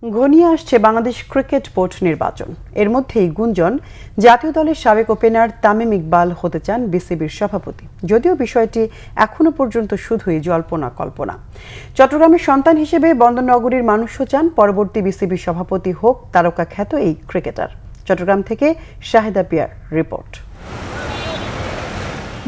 ঘনিয়ে আসছে Bangladesh cricket board নির্বাচন। এর মধ্যেই গুঞ্জন জাতীয় দলের সাবেক ওপেনার তামিম ইকবাল হতে চান বিসিবির সভাপতি, যদিও বিষয়টি এখনো পর্যন্ত শুধুই জল্পনা কল্পনা। চট্টগ্রামের সন্তান হিসেবে বন্দরনগরীর মানুষও চান পরবর্তী বিসিবির সভাপতি হোক তারকা খ্যাত এই ক্রিকেটার। চট্টগ্রাম থেকে শাহেদা পিয়ার রিপোর্ট।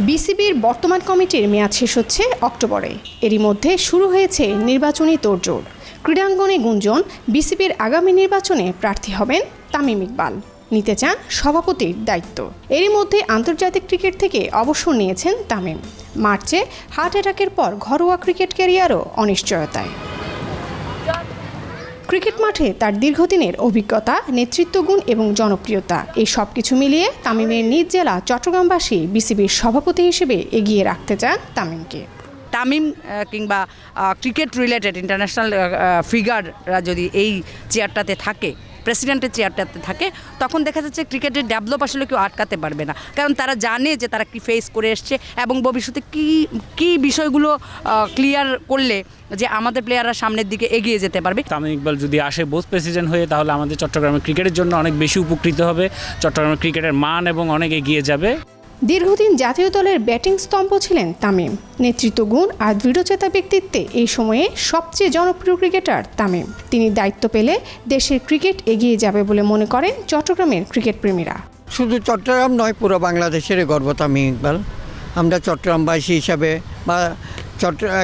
বিসিবির বর্তমান কমিটির মেয়াদ শেষ হচ্ছে অক্টোবরে। এরই মধ্যে শুরু হয়েছে নির্বাচনী তোড়জোড়। ক্রীড়াঙ্গনে গুঞ্জন বিসিবির আগামী নির্বাচনে প্রার্থী হবেন তামিম ইকবাল, নিতে চান সভাপতির দায়িত্ব। এরই মধ্যে আন্তর্জাতিক ক্রিকেট থেকে অবসর নিয়েছেন তামিম। মার্চে হার্ট অ্যাটাকের পর ঘরোয়া ক্রিকেট ক্যারিয়ারও অনিশ্চয়তায়। ক্রিকেট মাঠে তার দীর্ঘদিনের অভিজ্ঞতা, নেতৃত্বগুণ এবং জনপ্রিয়তা, এই সব কিছু মিলিয়ে তামিমের নিজ জেলা চট্টগ্রামবাসী বিসিবির সভাপতি হিসেবে এগিয়ে রাখতে চান তামিমকে। তামিম কিংবা ক্রিকেট রিলেটেড ইন্টারন্যাশনাল ফিগাররা যদি এই চেয়ারটাতে থাকে, প্রেসিডেন্টের চেয়ারটাতে থাকে, তখন দেখা যাচ্ছে ক্রিকেটের ডেভেলপ আসলে কেউ আটকাতে পারবে না। কারণ তারা জানে যে তারা কি ফেস করে এসছে এবং ভবিষ্যতে কি বিষয়গুলো ক্লিয়ার করলে যে আমাদের প্লেয়াররা সামনের দিকে এগিয়ে যেতে পারবে। তামিম ইকবাল যদি আসে বোস প্রেসিডেন্ট হয়ে, তাহলে আমাদের চট্টগ্রামের ক্রিকেটের জন্য অনেক বেশি উপকৃত হবে। চট্টগ্রামের ক্রিকেটের মান এবং অনেক এগিয়ে যাবে। দীর্ঘদিন জাতীয় দলের ব্যাটিং স্তম্ভ ছিলেন তামিম। নেতৃত্বগুণ আর দৃঢ়চেতা ব্যক্তিত্বে এই সময়ে সবচেয়ে জনপ্রিয় ক্রিকেটার তামিম। তিনি দায়িত্ব পেলে দেশের ক্রিকেট এগিয়ে যাবে বলে মনে করেন চট্টগ্রামের ক্রিকেট প্রেমীরা। শুধু চট্টগ্রাম নয়, পুরো বাংলাদেশের গর্ব তামিম ইকবাল। আমরা চট্টগ্রামবাসী হিসাবে বা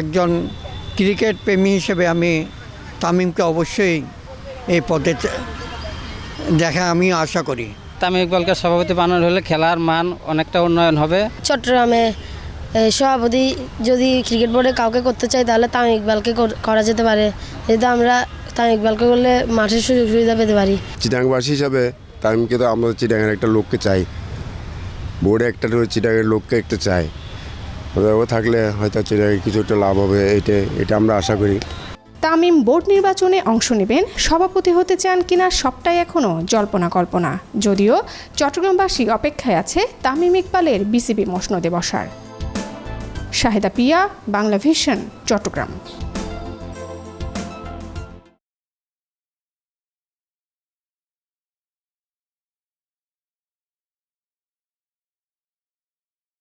একজন ক্রিকেট প্রেমী হিসেবে আমি তামিমকে অবশ্যই এই পদে দেখা আমি আশা করি। তামিম ইকবালকে সভাপতি বানানো হলে খেলার মান অনেকটা উন্নয়ন হবে। চট্টগ্রামে সভাপতি যদি ক্রিকেট বোর্ডে কাউকে করতে চাই তাহলে তামিম ইকবালকে করা যেতে পারে। যেহেতু আমরা তামিম ইকবালকে করলে মাঠের সুযোগ সুবিধা পেতে পারি। চিটাংবাসী হিসাবে তামিমকে তো আমরা চিটাংয়ের একটা লোককে চাই, বোর্ডে একটা চিটাংয়ের লোককে একটা চাই। ও থাকলে হয়তো চিটাংয়ে কিছু একটা লাভ হবে, এটা আমরা আশা করি। তামিম বোর্ড নির্বাচনে অংশ নেবেন, সভাপতি হতে চান কিনা সবটাই এখনও জল্পনা কল্পনা। যদিও চট্টগ্রামবাসী অপেক্ষায় আছে তামিম ইকবালের বিসিবি মসনদে বসার। শাহেদা পিয়া, বাংলা ভিশন, চট্টগ্রাম।